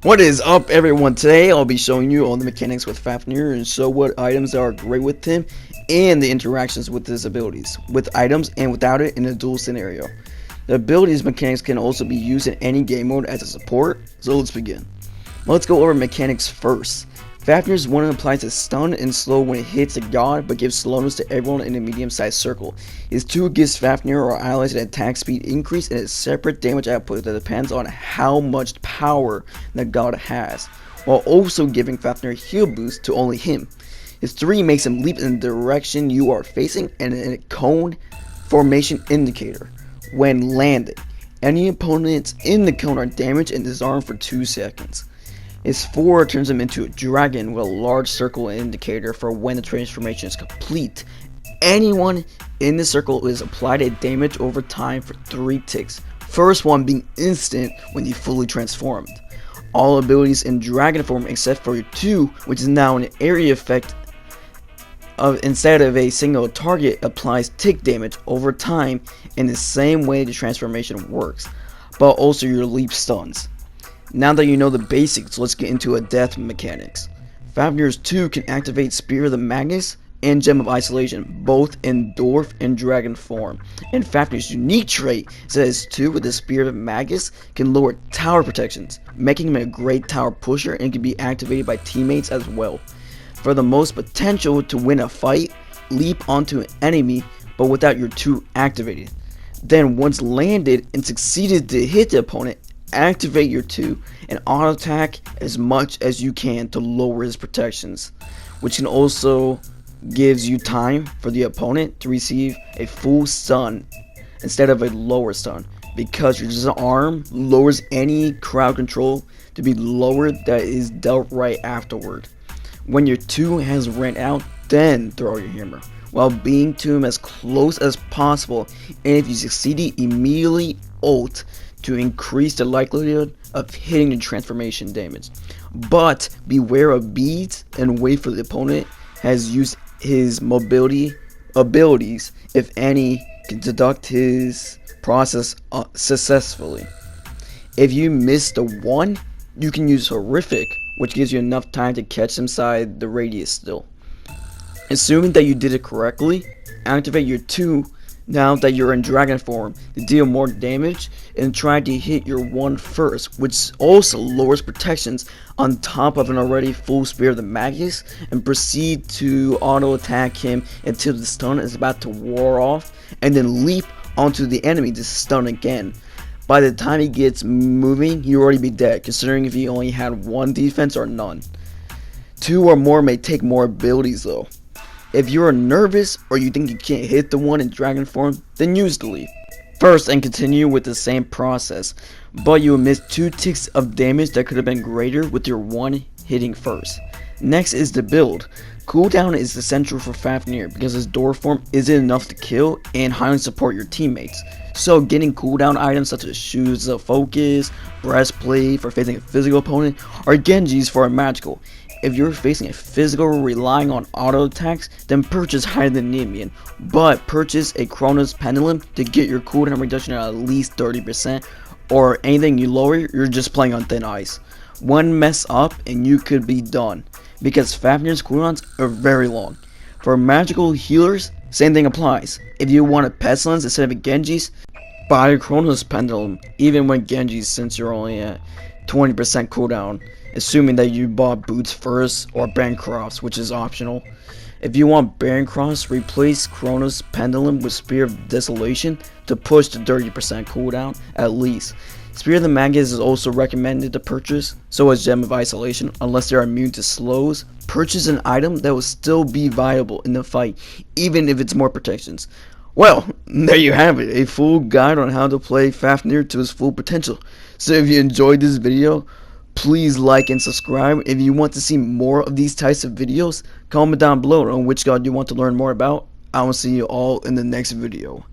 What is up, everyone? Today I'll be showing you all the mechanics with Fafnir and show what items are great with him and the interactions with his abilities, with items and without it in a duel scenario. The abilities mechanics can also be used in any game mode as a support, so let's begin. Let's go over mechanics first. Fafnir's one applies a stun and slow when it hits a god, but gives slowness to everyone in a medium-sized circle. His 2 gives Fafnir or allies an attack speed increase and a separate damage output that depends on how much power the god has, while also giving Fafnir a heal boost to only him. His 3 makes him leap in the direction you are facing and a cone formation indicator when landing. Any opponents in the cone are damaged and disarmed for 2 seconds. His 4 turns him into a dragon with a large circle indicator for when the transformation is complete. Anyone in the circle is applied a damage over time for 3 ticks, first one being instant when you fully transformed. All abilities in dragon form except for your 2, which is now an area effect instead of a single target, applies tick damage over time in the same way the transformation works, but also your leap stuns. Now that you know the basics, let's get into a death mechanics. Fafnir's 2 can activate Spear of the Magus and Gem of Isolation, both in Dwarf and Dragon form. And Fafnir's unique trait says 2 with the Spear of the Magus can lower tower protections, making him a great tower pusher and can be activated by teammates as well. For the most potential to win a fight, leap onto an enemy but without your 2 activated. Then once landed and succeeded to hit the opponent, activate your 2 and auto attack as much as you can to lower his protections, which can also gives you time for the opponent to receive a full stun instead of a lower stun, because your disarm lowers any crowd control to be lowered that is dealt right afterward. When your 2 has ran out, then throw your hammer while being to him as close as possible, and if you succeed, immediately ult to increase the likelihood of hitting the transformation damage. But beware of beads and wait for the opponent has used his mobility abilities, if any, can deduct his process successfully. If you miss the 1, you can use Horrific, which gives you enough time to catch inside the radius still. Assuming that you did it correctly, activate your 2 now that you're in dragon form to deal more damage and try to hit your 1 first, which also lowers protections on top of an already full Spear of the Magus, and proceed to auto attack him until the stun is about to wear off, and then leap onto the enemy to stun again. By the time he gets moving, he'll already be dead, considering if he only had 1 defense or none. 2 or more may take more abilities though. If you're nervous or you think you can't hit the 1 in dragon form, then use the leap first and continue with the same process, but you will miss 2 ticks of damage that could have been greater with your 1 hitting first. Next is the build. Cooldown is essential for Fafnir because his door form isn't enough to kill and highly support your teammates. So getting cooldown items such as Shoes of Focus, Breastplate for facing a physical opponent, or Genjis for a magical. If you're facing a physical relying on auto attacks, then purchase Higher Than Nemean, but purchase a Chronos Pendulum to get your cooldown reduction at least 30%, or anything you lower, you're just playing on thin ice. One mess up and you could be done, because Fafnir's cooldowns are very long. For magical healers, same thing applies. If you want a Pestilence instead of a Genji's, buy a Chronos Pendulum, even when Genji's, since you're only at 20% cooldown, assuming that you bought boots first or Bancrofts, which is optional. If you want Bancrofts, replace Chronos Pendulum with Spear of Desolation to push to 30% cooldown at least. Spear of the Magus is also recommended to purchase, so is Gem of Isolation, unless they're immune to slows. Purchase an item that will still be viable in the fight, even if it's more protections. Well, there you have it, a full guide on how to play Fafnir to his full potential. So if you enjoyed this video, please like and subscribe. If you want to see more of these types of videos, comment down below on which god you want to learn more about. I will see you all in the next video.